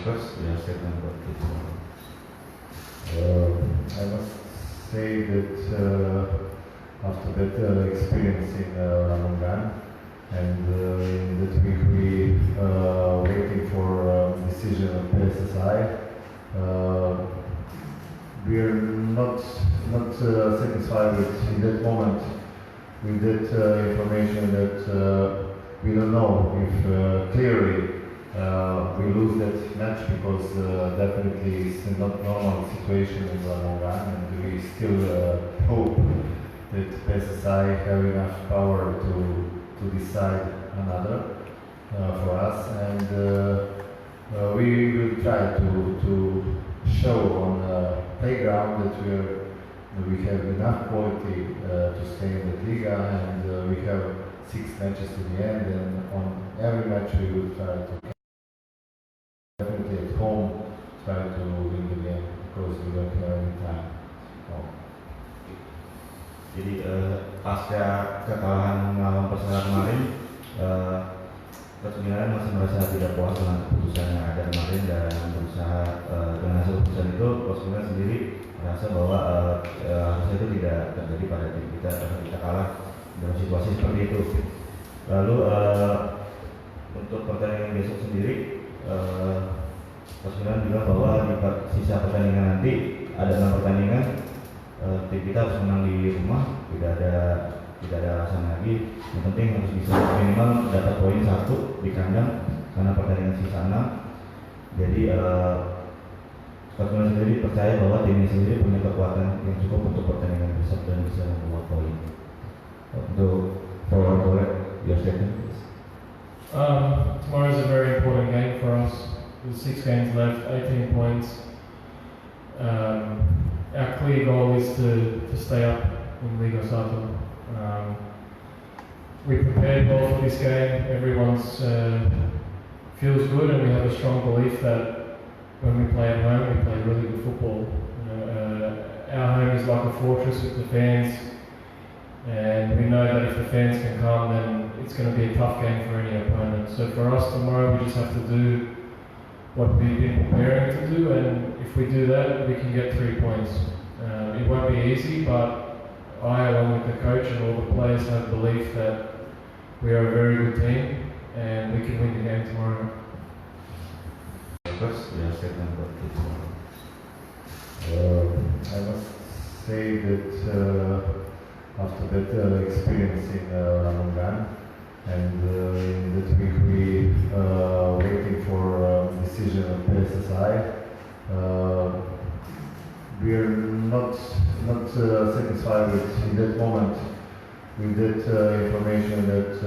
First, your statement about this one. I must say that after that experience in Ramongan, and in that week we waiting for decision of PSSI. We are not satisfied with in that moment with that information that we don't know if clearly we lose that match, because definitely it's not normal situation in Ramongan, and we still hope that PSSI have enough power to decide another for us, and we will try to show on the playground that we have enough quality to stay in the Liga, and we have 6 matches to the end, and on every match we will try to definitely at home try to win the game, because we don't have any time. Jadi pasca kekalahan melawan Persela kemarin, Coach Milan masih merasa tidak puas dengan keputusan yang ada kemarin, dan berusaha dengan hasil keputusan itu Coach Milan sendiri merasa bahwa harusnya itu tidak terjadi pada tim kita karena kita kalah dalam situasi seperti itu. Lalu untuk pertandingan besok sendiri, Coach Milan bilang bahwa di sisa pertandingan nanti ada 6 pertandingan. Tim kita harus menang di rumah, tidak ada alasan lagi. Yang penting harus bisa minimal dapat poin 1 di kandang karena pertandingan sisa 6. Jadi Coach Milan sendiri percaya bahwa tim ini sendiri punya kekuatan yang cukup untuk pertandingan besok dan bisa membawa poin. Untuk forward your statement. Tomorrow is a very important game for us. With 6 games left, 18 points. Our clear goal is to stay up in Liga Satu. We prepared well for this game. Everyone's feels good, and we have a strong belief that when we play at home, we play really good football. Our home is like a fortress with the fans, and we know that if the fans can come, then it's going to be a tough game for any opponent. So for us tomorrow, we just have to do what we've been preparing to do, and if we do that, we can get 3 points. It won't be easy, but I, along with the coach and all the players, have belief that we are a very good team and we can win the game tomorrow. First, your statement about this one. I must say that after that experience in Ramongan, and in that week we waiting for decision of PSSI. We are not satisfied with in that moment with that information that